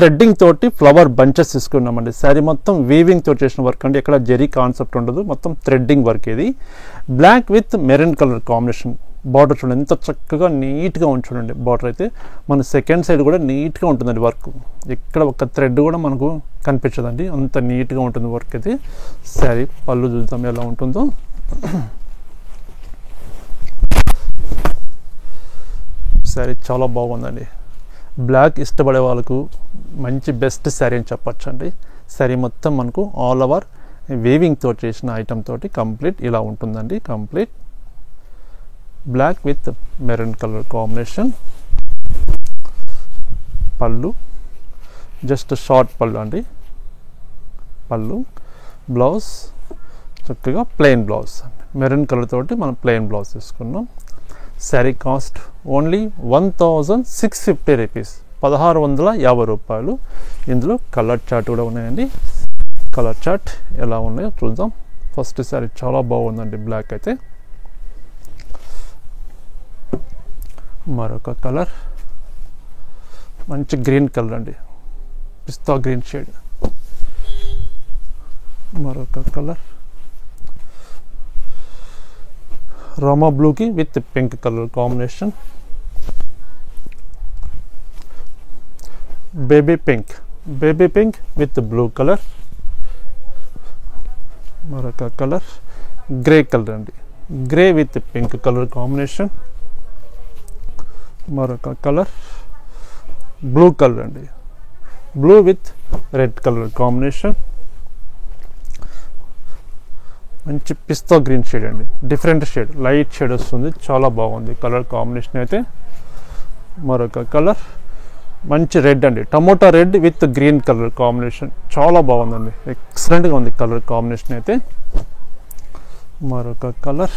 థ్రెడ్డింగ్ తోటి ఫ్లవర్ బంచెస్ తీసుకున్నామండి. శారీ మొత్తం వీవింగ్ తోటి చేసిన వర్క్ అండి. ఎక్కడ జెరీ కాన్సెప్ట్ ఉండదు, మొత్తం థ్రెడ్డింగ్ వర్క్ ఇది. Black with maroon colour combination. Border చూడండి ఎంత చక్కగా నీట్గా ఉంచుండండి. బార్డర్ అయితే మన సెకండ్ సైడ్ కూడా నీట్గా ఉంటుందండి వర్క్. ఎక్కడ ఒక థ్రెడ్ కూడా మనకు కనిపించదండి, అంత నీట్గా ఉంటుంది వర్క్ అయితే. శారీ పళ్ళు చూద్దాం ఎలా ఉంటుందో. శారీ చాలా బాగుందండి. బ్లాక్ ఇష్టపడే వాళ్ళకు మంచి బెస్ట్ శారీ అని చెప్పచ్చు అండి. శారీ మొత్తం మనకు ఆల్ ఓవర్ వీవింగ్ తోటి చేసిన ఐటమ్ తోటి కంప్లీట్ ఇలా ఉంటుందండి. Complete black with maroon colour combination. పళ్ళు జస్ట్ షార్ట్ పళ్ళు అండి. పళ్ళు బ్లౌజ్ చక్కగా ప్లెయిన్ బ్లౌజ్. మెరూన్ కలర్ తోటి మనం ప్లెయిన్ బ్లౌజ్ తీసుకున్నాం. శారీ కాస్ట్ ఓన్లీ 1650 రూపీస్, 1650 రూపాయలు. ఇందులో కలర్ చార్ట్ కూడా ఉన్నాయండి. కలర్ చార్ట్ ఎలా ఉన్నాయో చూద్దాం. ఫస్ట్ శారీ చాలా బాగుందండి బ్లాక్ అయితే. మరొక కలర్ మంచి గ్రీన్ కలర్ అండి, పిస్తా గ్రీన్ షేడ్. మరొక కలర్ రామా బ్లూకి with pink colour combination. Baby pink with blue colour. మరొక కలర్ గ్రే కలర్ అండి, grey with pink colour combination. మరొక కలర్ బ్లూ కలర్ అండి, blue with red colour combination. మంచి పిస్తా green shade అండి, different shade, light shade వస్తుంది, చాలా బాగుంది colour combination అయితే. మరొక కలర్ మంచి రెడ్ అండి, tomato red with green colour combination, చాలా బాగుందండి, ఎక్సలెంట్గా ఉంది కలర్ కాంబినేషన్ అయితే. మరొక కలర్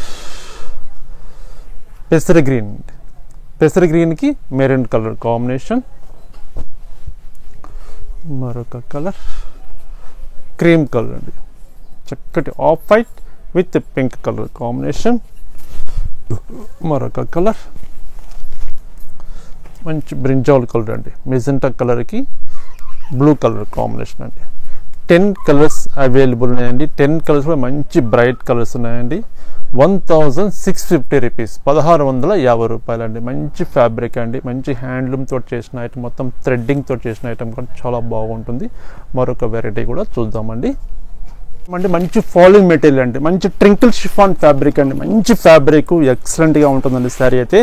పెసర గ్రీన్, పెసర గ్రీన్కి మెరూన్ కలర్ కాంబినేషన్. మరొక కలర్ క్రీమ్ కలర్ అండి, చక్కటి off white with pink colour combination. మరొక కలర్ మంచి బ్రింజాల్ కలర్ అండి, మెజెంటా కలర్కి బ్లూ కలర్ కాంబినేషన్ అండి. 10 కలర్స్ అవైలబుల్ ఉన్నాయండి, 10 కలర్స్ కూడా మంచి బ్రైట్ కలర్స్ ఉన్నాయండి. 1650 రూపీస్, 1650 రూపాయలండి. మంచి ఫ్యాబ్రిక్ అండి, మంచి హ్యాండ్లూమ్ తోటి చేసిన ఐటమ్, మొత్తం థ్రెడ్డింగ్ తోటి చేసిన ఐటమ్ కూడా చాలా బాగుంటుంది. మరొక వెరైటీ కూడా చూద్దామండి. మంచి ఫాలింగ్ మెటీరియల్ అండి, మంచి ట్రింకిల్ షిఫాన్ ఫ్యాబ్రిక్ అండి, మంచి ఫ్యాబ్రిక్, ఎక్సలెంట్గా ఉంటుందండి శారీ అయితే.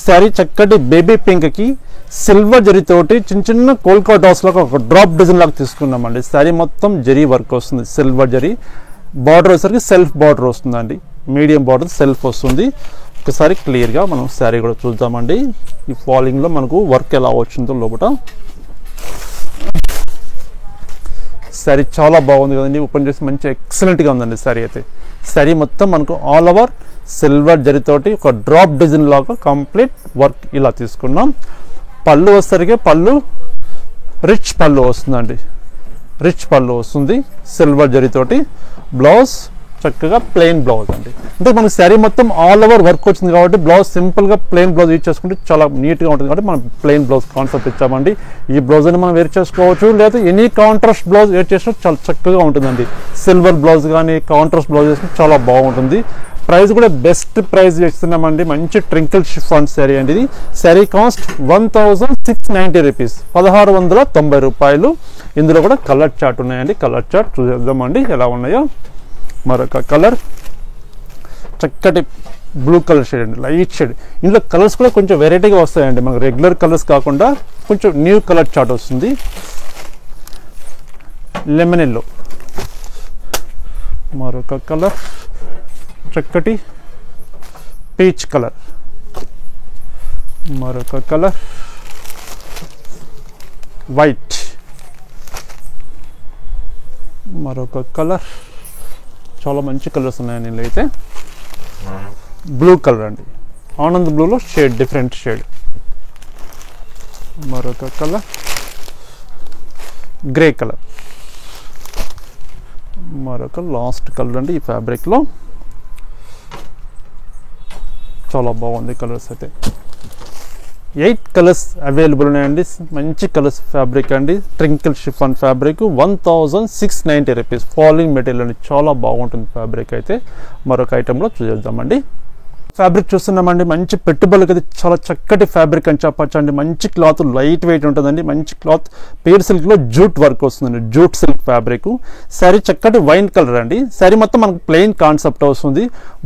శారీ చక్కటి బేబీ పింక్కి సిల్వర్ జరీతోటి చిన్న చిన్న కోల్కా డాట్స్ లాగా ఒక డ్రాప్ డిజైన్ లాగా తీసుకున్నామండి. శారీ మొత్తం జరీ వర్క్ వస్తుంది, సిల్వర్ జరీ. బార్డర్ వచ్చేసరికి సెల్ఫ్ బార్డర్ వస్తుందండి, మీడియం బార్డర్ సెల్ఫ్ వస్తుంది. ఒకసారి క్లియర్గా మనం శారీ కూడా చూద్దామండి. ఈ ఫాలింగ్లో మనకు వర్క్ ఎలా వచ్చిందో లోపల. శారీ చాలా బాగుంది కదండి, ఓపెన్ చేసి మంచి ఎక్సలెంట్గా ఉందండి శారీ అయితే. శారీ మొత్తం మనకు ఆల్ ఓవర్ సిల్వర్ జరీతోటి ఒక డ్రాప్ డిజైన్ లాగా కంప్లీట్ వర్క్ ఇలా తీసుకున్నాం. పళ్ళు వచ్చేసరికి పళ్ళు రిచ్ పళ్ళు వస్తుందండి, రిచ్ పళ్ళు వస్తుంది సిల్వర్ జరీతోటి. బ్లౌజ్ చక్కగా ప్లెయిన్ బ్లౌజ్ అండి, అంటే మనకి శారీ మొత్తం ఆల్ ఓవర్ వర్క్ వచ్చింది కాబట్టి బ్లౌజ్ సింపుల్గా ప్లెయిన్ బ్లౌజ్ యూజ్ చేసుకుంటే చాలా నీట్గా ఉంటుంది కాబట్టి మనం ప్లెయిన్ బ్లౌజ్ కాన్సెప్ట్ ఇచ్చామండి. ఈ బ్లౌజ్ అని మనం వేర్ చేసుకోవచ్చు, లేదా ఎనీ కాంట్రాస్ట్ బ్లౌజ్ వేర్ చేసినా చాలా చక్కగా ఉంటుందండి. సిల్వర్ బ్లౌజ్ కానీ కాంట్రాస్ట్ బ్లౌజ్ వేసుకుంటే చాలా బాగుంటుంది. ప్రైస్ కూడా బెస్ట్ ప్రైస్ ఇస్తున్నామండి, మంచి ట్రింకిల్ షిఫాన్ శారీ అండి ఇది. శారీ కాస్ట్ 1690 రూపీస్, 1690 రూపాయలు. ఇందులో కూడా కలర్ చార్ట్ ఉన్నాయండి, కలర్ చార్ట్ చూద్దామండి ఎలా ఉన్నాయో. మరొక కలర్ చక్కటి బ్లూ కలర్ షేడ్ అండి, లైట్ షేడ్. ఇందులో కలర్స్ కూడా కొంచెం వెరైటీగా వస్తాయండి, మనకు రెగ్యులర్ కలర్స్ కాకుండా కొంచెం న్యూ కలర్ చార్ట్ వస్తుంది. Lemon yellow. మరొక కలర్ చక్కటి పీచ్ కలర్. మరొక కలర్ వైట్. మరొక కలర్ చాలా మంచి కలర్స్ ఉన్నాయండి ఇందులో అయితే. బ్లూ కలర్ అండి, ఆనంద్ బ్లూలో షేడ్, డిఫరెంట్ షేడ్. మరొక కలర్ గ్రే కలర్. మరొక లాస్ట్ కలర్ అండి ఈ ఫ్యాబ్రిక్లో, చాలా బాగుంది కలర్స్ అయితే. 8 కలర్స్ అవైలబుల్ ఉన్నాయండి, మంచి కలర్స్ ఫ్యాబ్రిక్ అండి, ట్రింకిల్ chiffon fabric. 1690 rupees, falling material అండి, చాలా బాగుంటుంది ఫ్యాబ్రిక్ అయితే. మరొక ఐటెంలో చూద్దామండి. ఫ్యాబ్రిక్ చూస్తున్నామండి, మంచి పెట్టుబడులకి అయితే చాలా చక్కటి ఫ్యాబ్రిక్ అని చెప్పచ్చు అండి. మంచి క్లాత్, లైట్ వెయిట్ ఉంటుందండి, మంచి క్లాత్. ప్యూర్ సిల్క్లో జూట్ వర్క్ వస్తుందండి, జూట్ సిల్క్ ఫ్యాబ్రిక్. శారీ చక్కటి వైన్ కలర్ అండి, శారీ మొత్తం మనకు ప్లెయిన్ కాన్సెప్ట్ వస్తుంది.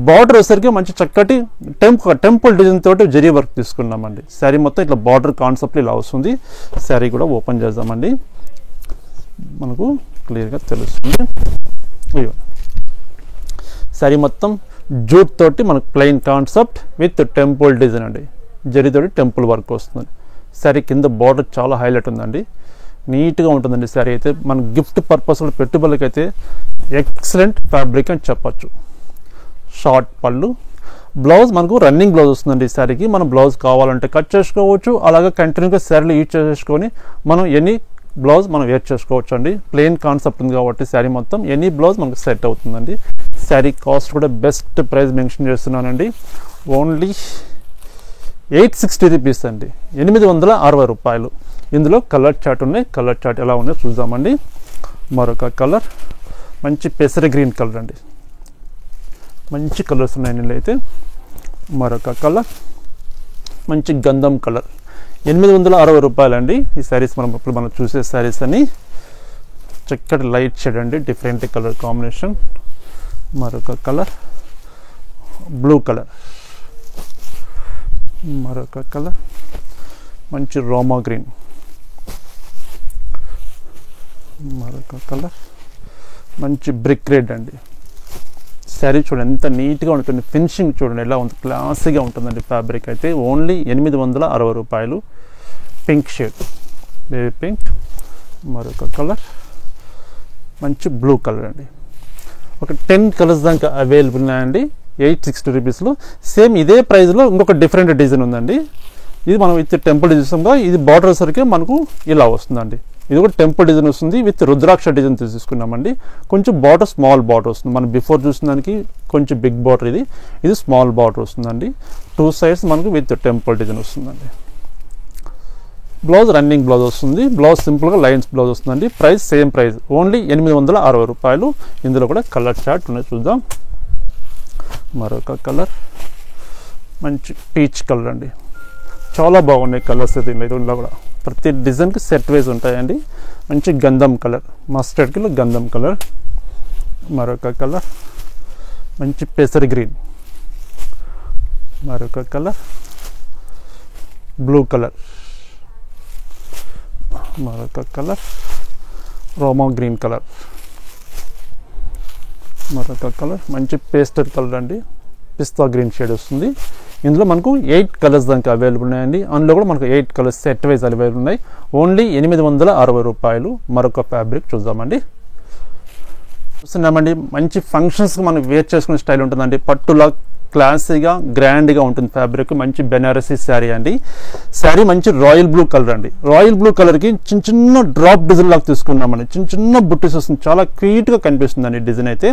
బార్డర్ వచ్చేసరికి మంచి చక్కటి టెంపుల్ డిజైన్ తోటి జరీ వర్క్ తీసుకున్నామండి. శారీ మొత్తం ఇట్లా బార్డర్ కాన్సెప్ట్ ఇలా వస్తుంది. శారీ కూడా ఓపెన్ చేద్దామండి, మనకు క్లియర్గా తెలుస్తుంది. శారీ మొత్తం జూట్ తోటి మనకు plain concept with temple design అండి, జరీతోటి టెంపుల్ వర్క్ వస్తుంది. శారీ కింద బార్డర్ చాలా హైలైట్ ఉందండి, నీట్గా ఉంటుందండి శారీ అయితే. మన గిఫ్ట్ పర్పస్ పెట్టుబడులకి అయితే ఎక్సలెంట్ ఫ్యాబ్రిక్ అని చెప్పచ్చు. షార్ట్ పళ్ళు. బ్లౌజ్ మనకు రన్నింగ్ బ్లౌజ్ వస్తుందండి ఈ శారీకి. మనం బ్లౌజ్ కావాలంటే కట్ చేసుకోవచ్చు, అలాగే కంటిన్యూగా శారీలో యూజ్ చేసుకొని మనం ఎనీ బ్లౌజ్ మనం వేర్ చేసుకోవచ్చు అండి. ప్లెయిన్ కాన్సెప్ట్ ఉంది కాబట్టి శారీ మొత్తం ఎనీ బ్లౌజ్ మనకు సెట్ అవుతుందండి. శారీ కాస్ట్ కూడా బెస్ట్ ప్రైస్ మెన్షన్ చేస్తున్నానండి, ఓన్లీ 860 రూపీస్ అండి, 860 రూపాయలు. ఇందులో కలర్ చార్ట్ ఉన్నాయి, కలర్ చార్ట్ ఎలా ఉన్నాయో చూద్దామండి. మరొక కలర్ మంచి పెసర గ్రీన్ కలర్ అండి, మంచి కలర్స్ ఉన్నాయి ఇందులో అయితే. మరొక కలర్ మంచి గంధం కలర్, 860 రూపాయలండి ఈ శారీస్. మనం చూసే శారీస్ అని చక్కటి లైట్ షేడ్ అండి, డిఫరెంట్ కలర్ కాంబినేషన్. మరొక కలర్ బ్లూ కలర్. మరొక కలర్ మంచి రోమా గ్రీన్. మరొక కలర్ మంచి బ్రిక్ రెడ్ అండి. శారీ చూడండి ఎంత నీట్గా ఉంటుంది, ఫినిషింగ్ చూడండి ఎలా ఉంది, క్లాసీగా ఉంటుందండి ఫ్యాబ్రిక్ అయితే. ఓన్లీ 860 రూపాయలు. Pink shade, baby pink. మరొక కలర్ మంచి బ్లూ కలర్ అండి. ఒక 10 కలర్స్ దాకా అవైలబుల్ ఉన్నాయండి 860 రూపీస్లో. సేమ్ ఇదే ప్రైస్లో ఇంకొక డిఫరెంట్ డిజైన్ ఉందండి. ఇది మనం విత్ టెంపుల్ డిజైన్గా, ఇది బార్డర్ సరికి మనకు ఇలా వస్తుందండి. ఇది కూడా టెంపుల్ డిజైన్ వస్తుంది, విత్ రుద్రాక్ష డిజైన్ తీసుకున్నామండి. కొంచెం బార్డర్ స్మాల్ బార్డర్ వస్తుంది, మనం బిఫోర్ చూసిన దానికి కొంచెం బిగ్ బార్డర్, ఇది స్మాల్ బార్డర్ వస్తుందండి. 2 సైడ్స్ మనకు విత్ టెంపుల్ డిజైన్ వస్తుందండి. బ్లౌజ్ రన్నింగ్ బ్లౌజ్ వస్తుంది, బ్లౌజ్ సింపుల్గా లైన్స్ బ్లౌజ్ వస్తుందండి. ప్రైస్ సేమ్ ప్రైస్, ఓన్లీ 860 రూపాయలు. ఇందులో కూడా కలర్ చార్ట్ ఉన్నాయి, చూద్దాం. మరొక కలర్ మంచి పీచ్ కలర్ అండి. చాలా బాగున్నాయి కలర్స్ దీనిలో కూడా. ప్రతి డిజైన్కి సెట్ వైజ్ ఉంటాయండి. మంచి గంధం కలర్, మస్టర్డ్కి గంధం కలర్. మరొక కలర్ మంచి పెసర్ గ్రీన్. మరొక కలర్ బ్లూ కలర్. మరొక కలర్ రోమా గ్రీన్ కలర్. మరొక కలర్ మంచి పేస్టల్ కలర్ అండి, పిస్తా గ్రీన్ షేడ్ వస్తుంది. ఇందులో మనకు 8 కలర్స్ దానికి అవైలబుల్ ఉన్నాయండి. అందులో కూడా మనకు 8 కలర్స్ సెట్ వైజ్ అవైలబుల్ ఉన్నాయి. ఓన్లీ 860 రూపాయలు. మరొక ఫ్యాబ్రిక్ చూద్దామండి. చూస్తున్నామండి, మంచి ఫంక్షన్స్కి మనం వేర్ చేసుకునే స్టైల్ ఉంటుందండి. పట్టులా క్లాసీగా గ్రాండ్గా ఉంటుంది ఫ్యాబ్రిక్. మంచి బెనారసీ శారీ అండి. శారీ మంచి రాయల్ బ్లూ కలర్ అండి. రాయల్ బ్లూ కలర్కి చిన్న చిన్న డ్రాప్ డిజైన్ లాగా తీసుకున్నామండి. చిన్న చిన్న బుట్టీస్ వస్తుంది, చాలా క్యూట్గా కనిపిస్తుందండి డిజైన్ అయితే.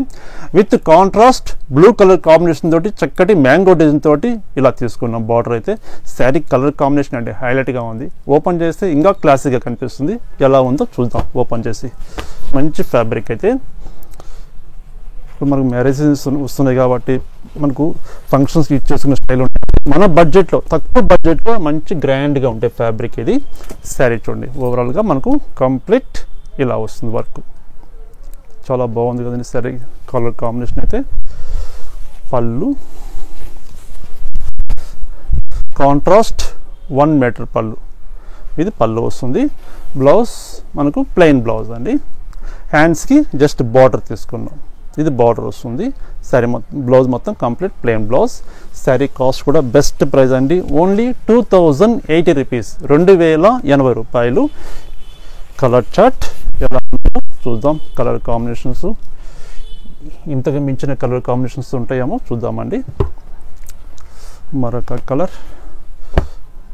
With contrast blue colour combination తోటి చక్కటి మ్యాంగో డిజైన్ తోటి ఇలా తీసుకున్నాం బార్డర్ అయితే. శారీ కలర్ కాంబినేషన్ అండి హైలైట్గా ఉంది. ఓపెన్ చేస్తే ఇంకా క్లాసీగా కనిపిస్తుంది. ఎలా ఉందో చూద్దాం ఓపెన్ చేసి. మంచి ఫ్యాబ్రిక్ అయితే. మనకు మ్యారేజెస్ వస్తున్నాయి కాబట్టి మనకు ఫంక్షన్స్కి యూజ్ చేసుకునే స్టైల్ ఉంటుంది. మన బడ్జెట్లో, తక్కువ బడ్జెట్లో మంచి గ్రాండ్గా ఉంటాయి ఫ్యాబ్రిక్ ఇది. శారీ చూడండి, ఓవరాల్గా మనకు కంప్లీట్ ఇలా వస్తుంది వర్క్. చాలా బాగుంది కదండి శారీ కలర్ కాంబినేషన్ అయితే. పళ్ళు కాంట్రాస్ట్ 1 మీటర్ పళ్ళు, ఇది పళ్ళు వస్తుంది. బ్లౌజ్ మనకు ప్లెయిన్ బ్లౌజ్ అండి. హ్యాండ్స్కి జస్ట్ బార్డర్ తీసుకున్నాం, ఇది బార్డర్ వస్తుంది. శారీ మొత్తం బ్లౌజ్ మొత్తం complete plain blouse. Sari cost కూడా బెస్ట్ ప్రైస్ అండి, ఓన్లీ 2080 రూపీస్, 2080 రూపాయలు. కలర్ చార్ట్ ఎలా ఉందో చూద్దాం. కలర్ కాంబినేషన్స్ ఇంతకు మించిన కలర్ కాంబినేషన్స్ ఉంటాయేమో చూద్దామండి. మరొక కలర్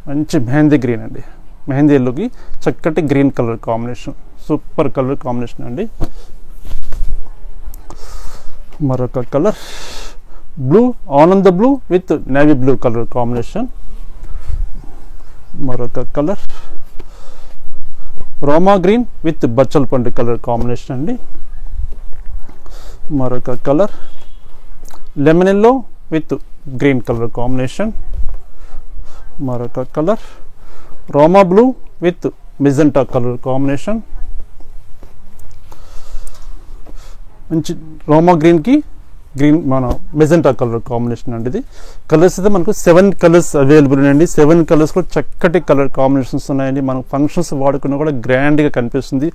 మంచి మెహందీ గ్రీన్ అండి. మెహందీ ఎల్లోకి చక్కటి green colour combination, super colour combination అండి. మరొక కలర్ బ్లూ, ఆనంద blue with navy blue colour combination. మరొక కలర్ రోమా గ్రీన్ విత్ బచ్చల్ పండు కలర్ కాంబినేషన్ అండి. మరొక colour lemon yellow with green colour combination. మరొక కలర్ రోమా blue with magenta colour combination. మంచి రోమా గ్రీన్కి గ్రీన్ మన మెజెంటా కలర్ కాంబినేషన్ అండి. ఇది కలర్స్ అయితే మనకు 7 కలర్స్ అవైలబుల్ ఉన్నాయండి. 7 కలర్స్ కూడా చక్కటి కలర్ కాంబినేషన్స్ ఉన్నాయండి. మనం ఫంక్షన్స్ వాడుకున్నా కూడా గ్రాండ్గా కనిపిస్తుంది.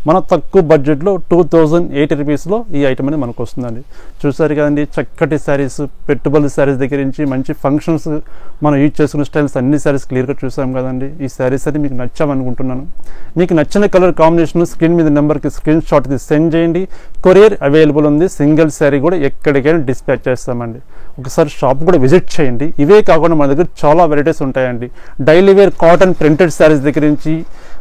మన తక్కువ బడ్జెట్లో 2080 రూపీస్లో ఈ ఐటమ్ అనేది మనకు వస్తుందండి. చూసారు కదండి, చక్కటి శారీస్, పెట్టుబడి శారీస్ దగ్గర నుంచి మంచి ఫంక్షన్స్ మనం యూజ్ చేసుకునే స్టైల్స్ అన్ని శారీస్ క్లియర్గా చూసాం కదండి. ఈ శారీస్ అయితే మీకు నచ్చామనుకుంటున్నాను. మీకు నచ్చిన కలర్ కాంబినేషన్ స్క్రీన్ మీద నెంబర్కి స్క్రీన్ షాట్ సెండ్ చేయండి. కొరియర్ అవైలబుల్ ఉంది. సింగిల్ శారీ కూడా ఎక్కడికైనా డిస్పాచ్ చేస్తామండి. ఒకసారి షాప్ కూడా విజిట్ చేయండి. ఇవే కాకుండా మన దగ్గర చాలా వెరైటీస్ ఉంటాయండి. Daily wear cotton printed saris దగ్గర నుంచి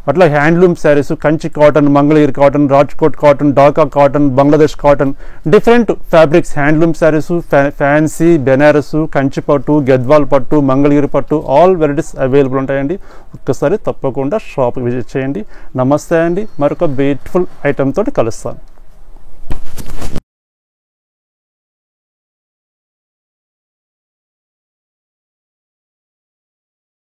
అట్లా handloom saris, Kanchi cotton, Mangalagiri cotton, Rajkot cotton, Dhaka cotton, Bangladesh cotton, different fabrics, handloom saris, fancy, Banaras, Kanchi పట్టు, గద్వాల్ పట్టు, మంగళగిరి పట్టు, ఆల్ వెరైటీస్ అవైలబుల్ ఉంటాయండి. ఒక్కసారి తప్పకుండా షాప్ విజిట్ చేయండి. నమస్తే అండి, మరొక బ్యూటిఫుల్ ఐటమ్ తోటి కలుస్తాను.